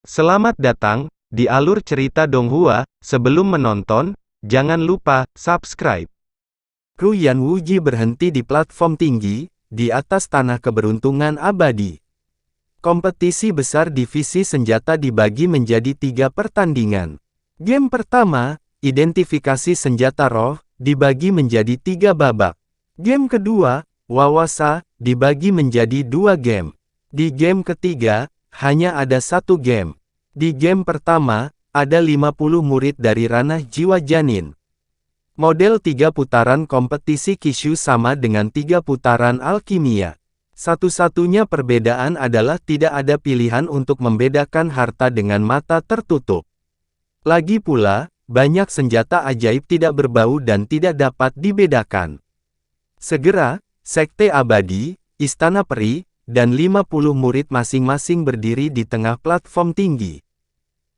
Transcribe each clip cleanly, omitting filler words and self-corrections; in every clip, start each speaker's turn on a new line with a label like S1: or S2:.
S1: Selamat datang di alur cerita Donghua. Sebelum menonton, jangan lupa subscribe.
S2: Ruyan Wuji berhenti di platform tinggi, di atas tanah keberuntungan abadi. Kompetisi besar divisi senjata dibagi menjadi 3 pertandingan. Game pertama, identifikasi senjata roh, dibagi menjadi 3 babak. Game kedua, Wawasa, dibagi menjadi 2 game. Di game ketiga, hanya ada 1 game. Di game pertama, ada 50 murid dari ranah jiwa janin. Model 3 putaran kompetisi Kishu sama dengan 3 putaran alkimia. Satu-satunya perbedaan adalah tidak ada pilihan untuk membedakan harta dengan mata tertutup. Lagi pula, banyak senjata ajaib tidak berbau dan tidak dapat dibedakan. Segera, Sekte Abadi, Istana Peri, dan 50 murid masing-masing berdiri di tengah platform tinggi.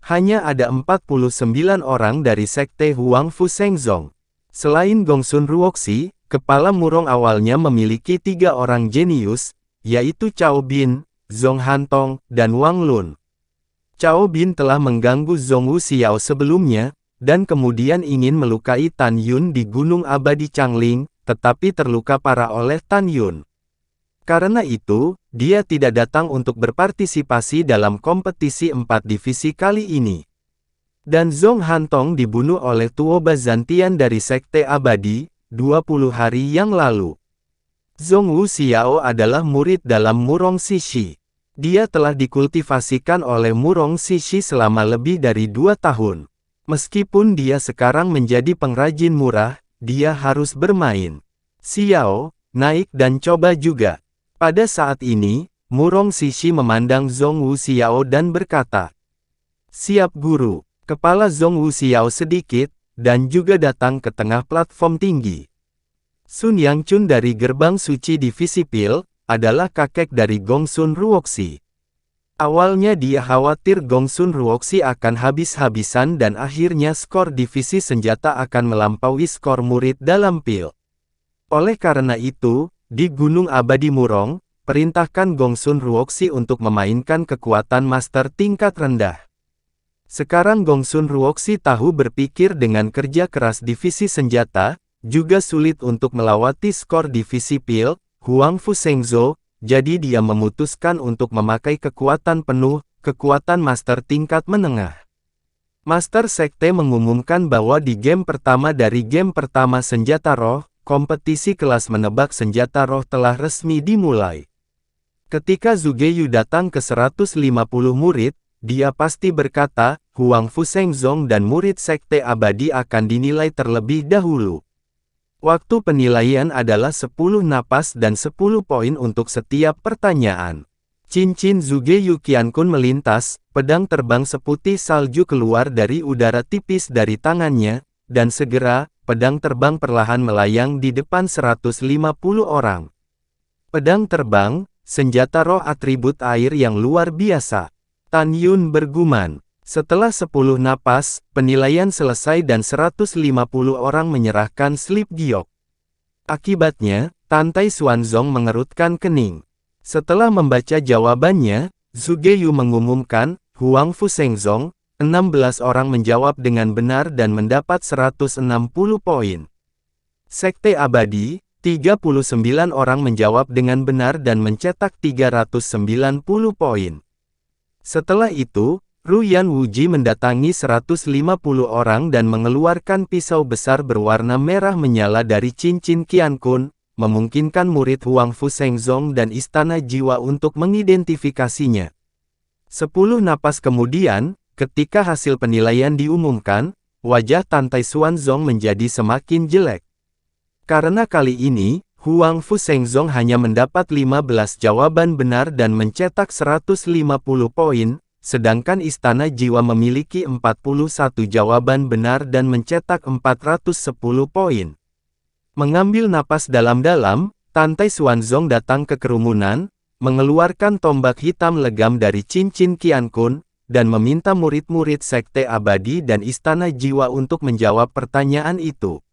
S2: Hanya ada 49 orang dari Sekte Huang Fu Shengzong. Selain Gongsun Ruoxi, kepala murong awalnya memiliki 3 orang jenius, yaitu Cao Bin, Zhong Hantong, dan Wang Lun. Cao Bin telah mengganggu Zhong Wu Xiao sebelumnya, dan kemudian ingin melukai Tan Yun di Gunung Abadi Changling, tetapi terluka parah oleh Tan Yun. Karena itu, dia tidak datang untuk berpartisipasi dalam kompetisi 4 divisi kali ini. Dan Zhong Hantong dibunuh oleh Tuo Bazantian dari Sekte Abadi, 20 hari yang lalu. Zhong Wu Xiao adalah murid dalam Murong Shishi. Dia telah dikultivasikan oleh Murong Shishi selama lebih dari 2 tahun. Meskipun dia sekarang menjadi pengrajin murah, dia harus bermain. Xiao, naik dan coba juga. Pada saat ini, Murong Shishi memandang Zhong Wu Xiao dan berkata, "Siap guru." Kepala Zhong Wu Xiao sedikit, dan juga datang ke tengah platform tinggi. Sun Yangchun dari Gerbang Suci Divisi Pil, adalah kakek dari Gongsun Ruoxi. Awalnya dia khawatir Gongsun Ruoxi akan habis-habisan dan akhirnya skor divisi senjata akan melampaui skor murid dalam Pil. Oleh karena itu, di Gunung Abadi Murong, perintahkan Gongsun Ruoxi untuk memainkan kekuatan master tingkat rendah. Sekarang Gongsun Ruoxi tahu berpikir dengan kerja keras divisi senjata, juga sulit untuk melewati skor divisi Pil, Huang Fu Shengzhou, jadi dia memutuskan untuk memakai kekuatan penuh, kekuatan master tingkat menengah. Master Sekte mengumumkan bahwa di game pertama dari game pertama senjata roh, kompetisi kelas menebak senjata roh telah resmi dimulai. Ketika Zugeyu datang ke 150 murid, dia pasti berkata, Huang Fu Shengzong dan murid Sekte Abadi akan dinilai terlebih dahulu. Waktu penilaian adalah 10 napas dan 10 poin untuk setiap pertanyaan. Cincin Zugeyu Qiankun melintas, pedang terbang seputih salju keluar dari udara tipis dari tangannya, dan segera, pedang terbang perlahan melayang di depan 150 orang. Pedang terbang, senjata roh atribut air yang luar biasa. Tan Yun bergumam. Setelah 10 napas, penilaian selesai dan 150 orang menyerahkan slip giok. Akibatnya, Tantai Xuanzong mengerutkan kening. Setelah membaca jawabannya, Zugeyu mengumumkan, Huang Fu Shengzong, 16 orang menjawab dengan benar dan mendapat 160 poin. Sekte Abadi, 39 orang menjawab dengan benar dan mencetak 390 poin. Setelah itu, Ruyan Wuji mendatangi 150 orang dan mengeluarkan pisau besar berwarna merah menyala dari cincin Qiankun, memungkinkan murid Huang Fu Shengzong dan Istana Jiwa untuk mengidentifikasinya. 10 napas kemudian, ketika hasil penilaian diumumkan, wajah Tantai Xuanzong menjadi semakin jelek. Karena kali ini, Huang Fu Shengzong hanya mendapat 15 jawaban benar dan mencetak 150 poin, sedangkan Istana Jiwa memiliki 41 jawaban benar dan mencetak 410 poin. Mengambil napas dalam-dalam, Tantai Xuanzong datang ke kerumunan, mengeluarkan tombak hitam legam dari cincin Qiankun, dan meminta murid-murid Sekte Abadi dan Istana Jiwa untuk menjawab pertanyaan itu.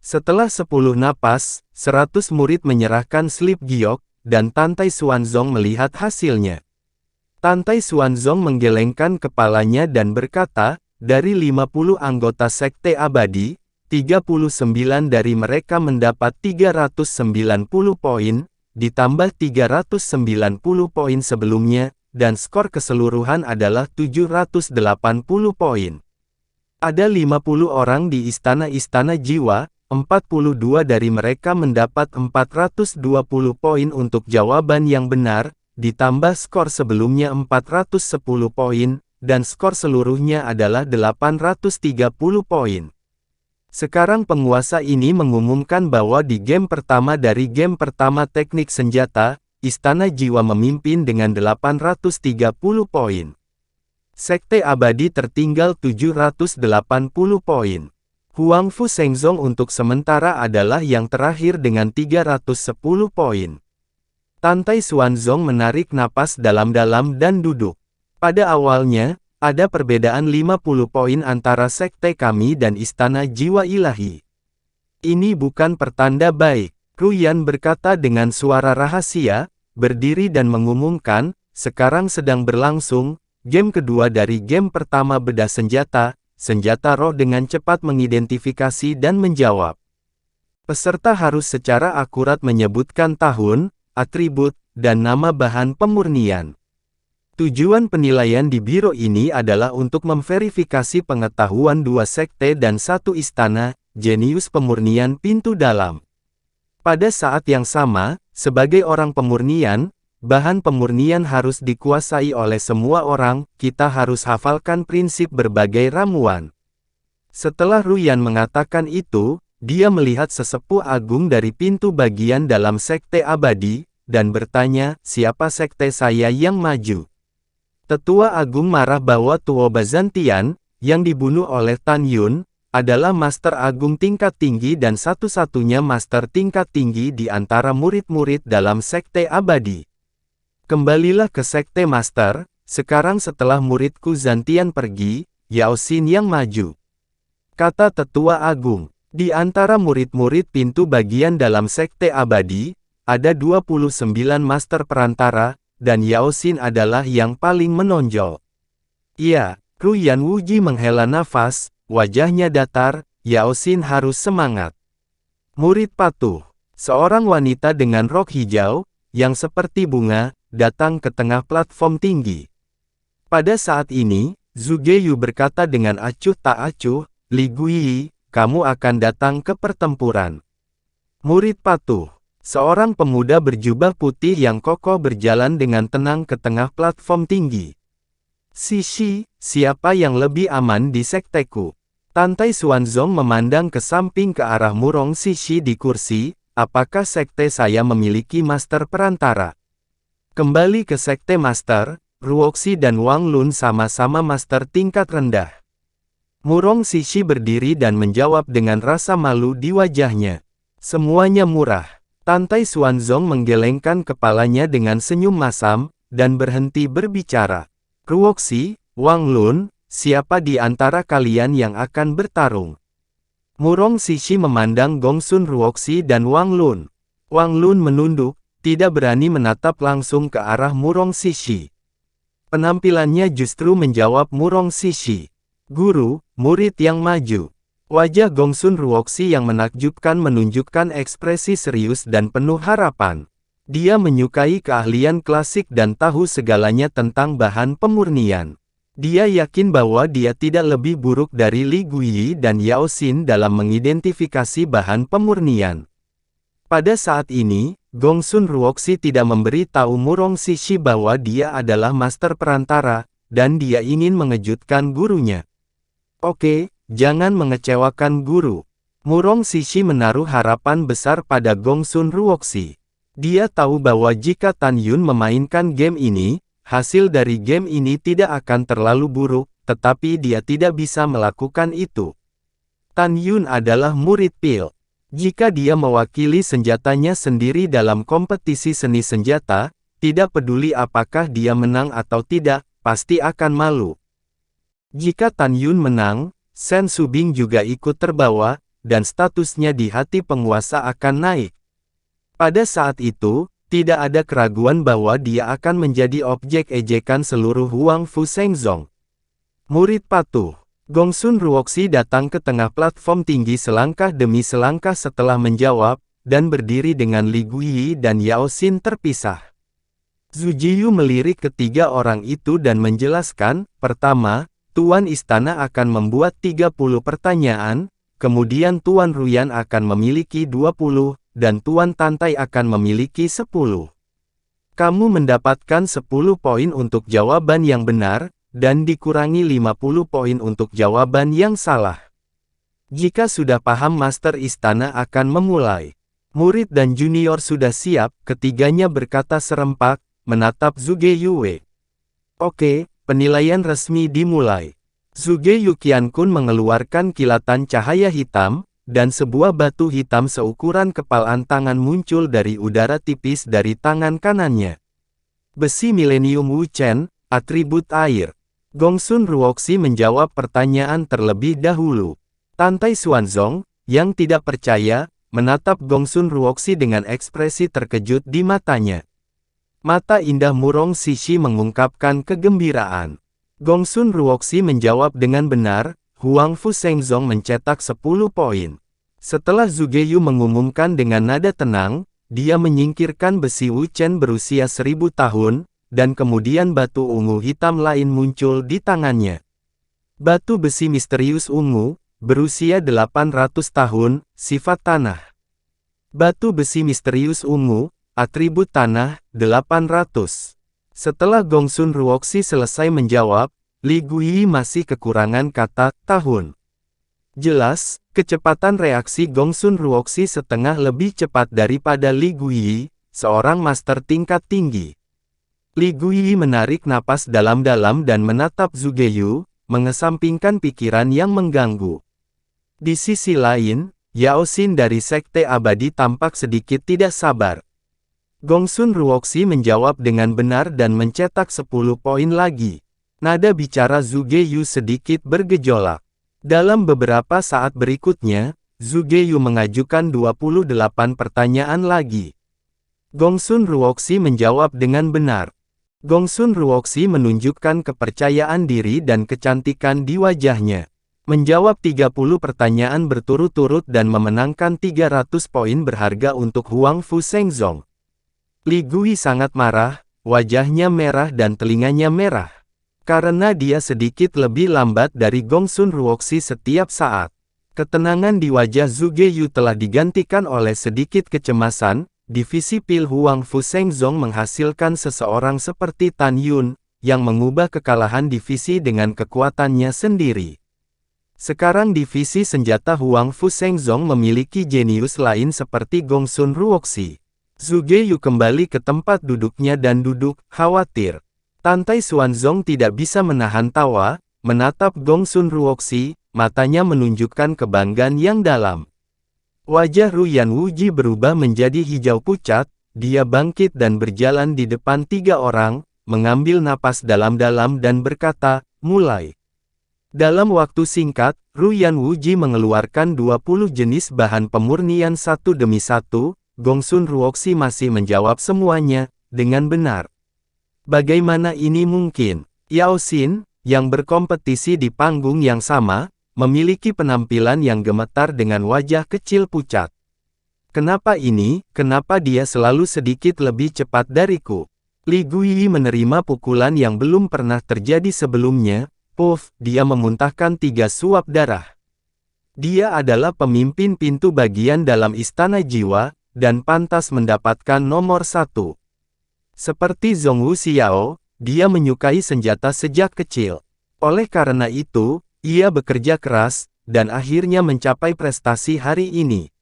S2: Setelah 10 napas, 100 murid menyerahkan slip giok, dan Tantai Xuanzong melihat hasilnya. Tantai Xuanzong menggelengkan kepalanya dan berkata, dari 50 anggota Sekte Abadi, 39 dari mereka mendapat 390 poin, ditambah 390 poin sebelumnya, dan skor keseluruhan adalah 780 poin. Ada 50 orang di istana-istana jiwa, 42 dari mereka mendapat 420 poin untuk jawaban yang benar, ditambah skor sebelumnya 410 poin, dan skor seluruhnya adalah 830 poin. Sekarang penguasa ini mengumumkan bahwa di game pertama dari game pertama teknik senjata, Istana Jiwa memimpin dengan 830 poin. Sekte Abadi tertinggal 780 poin. Huang Fu Shengzong untuk sementara adalah yang terakhir dengan 310 poin. Tantai Xuanzong menarik napas dalam-dalam dan duduk. Pada awalnya, ada perbedaan 50 poin antara sekte kami dan Istana Jiwa Ilahi. Ini bukan pertanda baik, Ruyan berkata dengan suara rahasia, berdiri dan mengumumkan, sekarang sedang berlangsung, game kedua dari game pertama bedah senjata, senjata roh dengan cepat mengidentifikasi dan menjawab. Peserta harus secara akurat menyebutkan tahun, atribut, dan nama bahan pemurnian. Tujuan penilaian di biro ini adalah untuk memverifikasi pengetahuan dua sekte dan satu istana, jenius pemurnian pintu dalam. Pada saat yang sama, sebagai orang pemurnian, bahan pemurnian harus dikuasai oleh semua orang, kita harus hafalkan prinsip berbagai ramuan. Setelah Ruyan mengatakan itu, dia melihat sesepuh agung dari pintu bagian dalam sekte abadi, dan bertanya, siapa sekte saya yang maju? Tetua Agung marah bahwa Tuo Bazantian, yang dibunuh oleh Tan Yun, adalah Master Agung tingkat tinggi dan satu-satunya Master tingkat tinggi di antara murid-murid dalam Sekte Abadi. Kembalilah ke Sekte Master, sekarang setelah muridku Zantian pergi, Yao Xin yang maju. Kata Tetua Agung, di antara murid-murid pintu bagian dalam Sekte Abadi, ada 29 Master Perantara, dan Yao Xin adalah yang paling menonjol. Iya, Ruyan Wuji menghela nafas, wajahnya datar, Yao Xin harus semangat. Murid patuh, seorang wanita dengan rok hijau, yang seperti bunga, datang ke tengah platform tinggi. Pada saat ini, Zhu Geyu berkata dengan acuh tak acuh, Li Guiyi, kamu akan datang ke pertempuran. Murid patuh. Seorang pemuda berjubah putih yang kokoh berjalan dengan tenang ke tengah platform tinggi. Sishi, siapa yang lebih aman di sekteku? Tantai Xuanzong memandang ke samping ke arah Murong Sishi di kursi, apakah sekte saya memiliki master perantara? Kembali ke sekte master, Ruoxi dan Wang Lun sama-sama master tingkat rendah. Murong Sishi berdiri dan menjawab dengan rasa malu di wajahnya. Semuanya murah. Tantai Xuanzong menggelengkan kepalanya dengan senyum masam, dan berhenti berbicara. Ruoxi, Wang Lun, siapa di antara kalian yang akan bertarung? Murong Sishi memandang Gongsun Ruoxi dan Wang Lun. Wang Lun menunduk, tidak berani menatap langsung ke arah Murong Sishi. Penampilannya justru menjawab Murong Sishi. Guru, murid yang maju. Wajah Gongsun Ruoxi yang menakjubkan menunjukkan ekspresi serius dan penuh harapan. Dia menyukai keahlian klasik dan tahu segalanya tentang bahan pemurnian. Dia yakin bahwa dia tidak lebih buruk dari Li Guiyi dan Yao Xin dalam mengidentifikasi bahan pemurnian. Pada saat ini, Gongsun Ruoxi tidak memberi tahu Murong Sishi bahwa dia adalah master perantara, dan dia ingin mengejutkan gurunya. Oke. Jangan mengecewakan guru. Murong Sishi menaruh harapan besar pada Gongsun Ruoxi. Dia tahu bahwa jika Tan Yun memainkan game ini, hasil dari game ini tidak akan terlalu buruk, tetapi dia tidak bisa melakukan itu. Tan Yun adalah murid pil. Jika dia mewakili senjatanya sendiri dalam kompetisi seni senjata, tidak peduli apakah dia menang atau tidak, pasti akan malu. Jika Tan Yun menang, Shen Subing juga ikut terbawa, dan statusnya di hati penguasa akan naik. Pada saat itu, tidak ada keraguan bahwa dia akan menjadi objek ejekan seluruh Huang Fu Shengzong. Murid patuh. Gongsun Ruoxi datang ke tengah platform tinggi selangkah demi selangkah setelah menjawab, dan berdiri dengan Li Guiyi dan Yao Xin terpisah. Zhu Jiyu melirik ketiga orang itu dan menjelaskan, pertama, Tuan Istana akan membuat 30 pertanyaan, kemudian Tuan Ruyan akan memiliki 20, dan Tuan Tantai akan memiliki 10. Kamu mendapatkan 10 poin untuk jawaban yang benar, dan dikurangi 50 poin untuk jawaban yang salah. Jika sudah paham, Master Istana akan memulai. Murid dan junior sudah siap, ketiganya berkata serempak, menatap Zhuge Yue. Oke, penilaian resmi dimulai. Zhuge Yuqiankun mengeluarkan kilatan cahaya hitam, dan sebuah batu hitam seukuran kepalan tangan muncul dari udara tipis dari tangan kanannya. Besi Millennium Wuchen, atribut air. Gongsun Ruoxi menjawab pertanyaan terlebih dahulu. Tantai Xuanzong, yang tidak percaya, menatap Gongsun Ruoxi dengan ekspresi terkejut di matanya. Mata indah Murong Sishi mengungkapkan kegembiraan. Gongsun Ruoxi menjawab dengan benar, Huang Fu Shengzong mencetak 10 poin. Setelah Zhuge Yu mengumumkan dengan nada tenang, dia menyingkirkan besi Wuchen berusia 1000 tahun, dan kemudian batu ungu hitam lain muncul di tangannya. Batu besi misterius ungu, berusia 800 tahun, sifat tanah. Batu besi misterius ungu, atribut tanah, 800. Setelah Gongsun Ruoxi selesai menjawab, Li Guiyi masih kekurangan kata tahun. Jelas, kecepatan reaksi Gongsun Ruoxi setengah lebih cepat daripada Li Guiyi, seorang master tingkat tinggi. Li Guiyi menarik napas dalam-dalam dan menatap Zhuge Yu, mengesampingkan pikiran yang mengganggu. Di sisi lain, Yao Xin dari Sekte Abadi tampak sedikit tidak sabar. Gongsun Ruoxi menjawab dengan benar dan mencetak 10 poin lagi. Nada bicara Zhuge Yu sedikit bergejolak. Dalam beberapa saat berikutnya, Zhuge Yu mengajukan 28 pertanyaan lagi. Gongsun Ruoxi menjawab dengan benar. Gongsun Ruoxi menunjukkan kepercayaan diri dan kecantikan di wajahnya. Menjawab 30 pertanyaan berturut-turut dan memenangkan 300 poin berharga untuk Huang Fu Shengzong. Li Guiyi sangat marah, wajahnya merah dan telinganya merah. Karena dia sedikit lebih lambat dari Gongsun Ruoxi setiap saat. Ketenangan di wajah Zhuge Yu telah digantikan oleh sedikit kecemasan. Divisi Pil Huang Fu Shengzong menghasilkan seseorang seperti Tan Yun, yang mengubah kekalahan divisi dengan kekuatannya sendiri. Sekarang divisi senjata Huang Fu Shengzong memiliki jenius lain seperti Gongsun Ruoxi. Zhuge Yu kembali ke tempat duduknya dan duduk, khawatir. Tantai Xuanzong tidak bisa menahan tawa, menatap Gongsun Ruoxi, matanya menunjukkan kebanggaan yang dalam. Wajah Ruyan Wuji berubah menjadi hijau pucat, dia bangkit dan berjalan di depan 3 orang, mengambil napas dalam-dalam dan berkata, mulai. Dalam waktu singkat, Ruyan Wuji mengeluarkan 20 jenis bahan pemurnian satu demi satu, Gongsun Ruoxi masih menjawab semuanya, dengan benar. Bagaimana ini mungkin? Yao Xin, yang berkompetisi di panggung yang sama, memiliki penampilan yang gemetar dengan wajah kecil pucat. Kenapa ini? Kenapa dia selalu sedikit lebih cepat dariku? Li Guiyi menerima pukulan yang belum pernah terjadi sebelumnya. Puff, dia memuntahkan 3 suap darah. Dia adalah pemimpin pintu bagian dalam Istana Jiwa, dan pantas mendapatkan nomor 1. Seperti Zhong Wuxiao, dia menyukai senjata sejak kecil. Oleh karena itu, ia bekerja keras, dan akhirnya mencapai prestasi hari ini.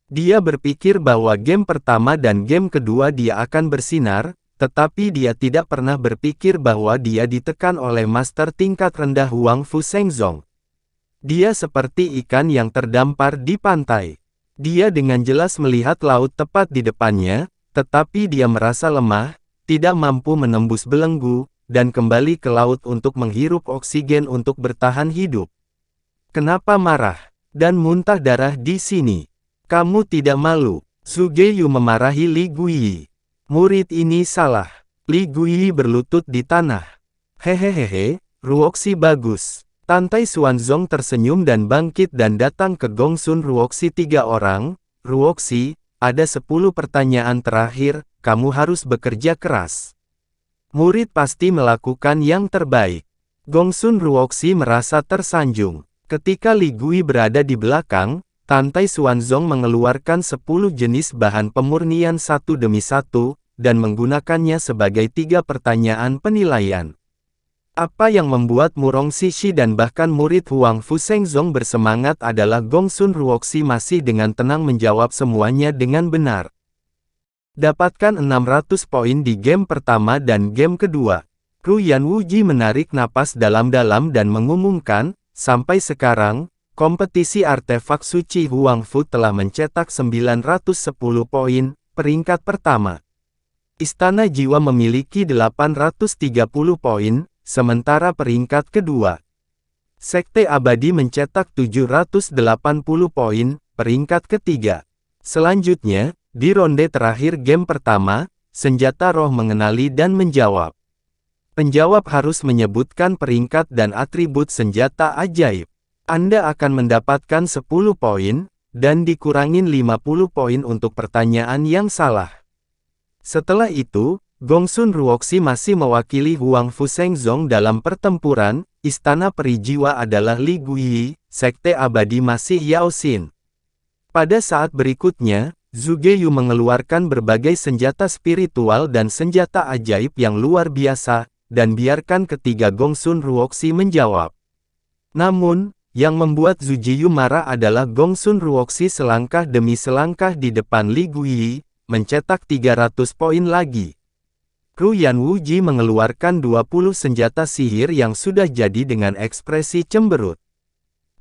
S2: Dia berpikir bahwa game pertama dan game kedua dia akan bersinar, tetapi dia tidak pernah berpikir bahwa dia ditekan oleh master tingkat rendah Huang Fu Shengzong. Dia seperti ikan yang terdampar di pantai. Dia dengan jelas melihat laut tepat di depannya, tetapi dia merasa lemah, tidak mampu menembus belenggu, dan kembali ke laut untuk menghirup oksigen untuk bertahan hidup. Kenapa marah dan muntah darah di sini? Kamu tidak malu? Zhuge Yu memarahi Li Guiyi. Murid ini salah. Li Guiyi berlutut di tanah. Hehehehe, Ruoxi bagus. Tantai Xuanzong tersenyum dan bangkit dan datang ke Gongsun Ruoxi 3 orang. Ruoxi, ada 10 pertanyaan terakhir, kamu harus bekerja keras. Murid pasti melakukan yang terbaik. Gongsun Ruoxi merasa tersanjung. Ketika Li Gui berada di belakang, Tantai Xuanzong mengeluarkan 10 jenis bahan pemurnian satu demi satu, dan menggunakannya sebagai 3 pertanyaan penilaian. Apa yang membuat Murong Xixi dan bahkan murid Huang Fushengzong bersemangat adalah Gongsun Ruoxi masih dengan tenang menjawab semuanya dengan benar. Dapatkan 600 poin di game pertama dan game kedua. Ruyan Wuji menarik napas dalam-dalam dan mengumumkan, sampai sekarang, kompetisi artefak suci Huang Fu telah mencetak 910 poin, peringkat pertama. Istana Jiwa memiliki 830 poin, sementara peringkat kedua. Sekte Abadi mencetak 780 poin, peringkat ketiga. Selanjutnya, di ronde terakhir game pertama, senjata roh mengenali dan menjawab. Penjawab harus menyebutkan peringkat dan atribut senjata ajaib. Anda akan mendapatkan 10 poin, dan dikurangin 50 poin untuk pertanyaan yang salah. Setelah itu, Gongsun Ruoxi masih mewakili Huang Fushengzong dalam pertempuran. Istana Peri Jiwa adalah Li Guiyi, Sekte Abadi masih Yao Xin. Pada saat berikutnya, Zhuge Yu mengeluarkan berbagai senjata spiritual dan senjata ajaib yang luar biasa, dan biarkan ketiga Gongsun Ruoxi menjawab. Namun, yang membuat Zhuge Yu marah adalah Gongsun Ruoxi selangkah demi selangkah di depan Li Guiyi, mencetak 300 poin lagi. Ruyan Wuji mengeluarkan 20 senjata sihir yang sudah jadi dengan ekspresi cemberut.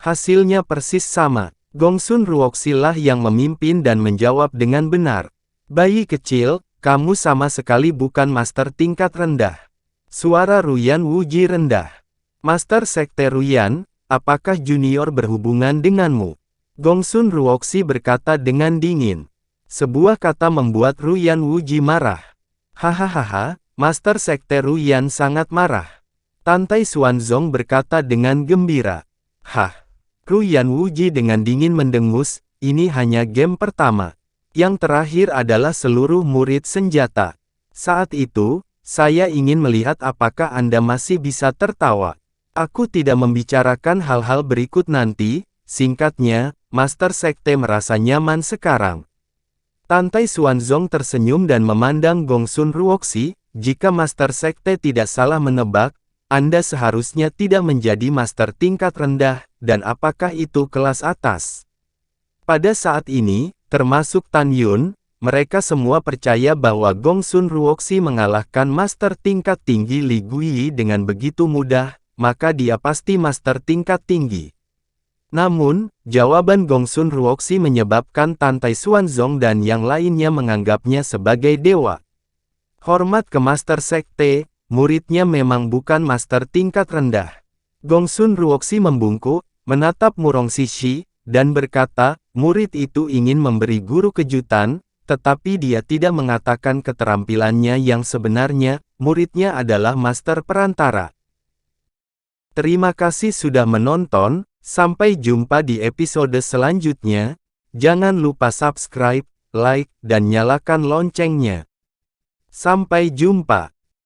S2: Hasilnya persis sama. Gongsun Ruoxi lah yang memimpin dan menjawab dengan benar. Bayi kecil, kamu sama sekali bukan master tingkat rendah. Suara Ruyan Wuji rendah. Master Sekte Ruyan, apakah junior berhubungan denganmu? Gongsun Ruoxi berkata dengan dingin. Sebuah kata membuat Ruyan Wuji marah. Hahaha, Master Sekte Ruyan sangat marah. Tantai Xuanzong berkata dengan gembira. Hah. Ruyan Wuji dengan dingin mendengus, ini hanya game pertama. Yang terakhir adalah seluruh murid senjata. Saat itu, saya ingin melihat apakah Anda masih bisa tertawa. Aku tidak membicarakan hal-hal berikut nanti, singkatnya, Master Sekte merasa nyaman sekarang. Tantai Xuanzong tersenyum dan memandang Gongsun Ruoxi, jika Master Sekte tidak salah menebak, Anda seharusnya tidak menjadi master tingkat rendah, dan apakah itu kelas atas? Pada saat ini, termasuk Tan Yun, mereka semua percaya bahwa Gongsun Ruoxi mengalahkan master tingkat tinggi Li Guiyi dengan begitu mudah, maka dia pasti master tingkat tinggi. Namun, jawaban Gongsun Ruoxi menyebabkan Tantai Xuanzong dan yang lainnya menganggapnya sebagai dewa. Hormat ke Master Sekte, muridnya memang bukan master tingkat rendah. Gongsun Ruoxi membungkuk, menatap Murong Xixi, dan berkata, murid itu ingin memberi guru kejutan, tetapi dia tidak mengatakan keterampilannya yang sebenarnya, muridnya adalah master perantara. Terima kasih sudah menonton, sampai jumpa di episode selanjutnya. Jangan lupa subscribe, like, dan nyalakan loncengnya. Sampai jumpa.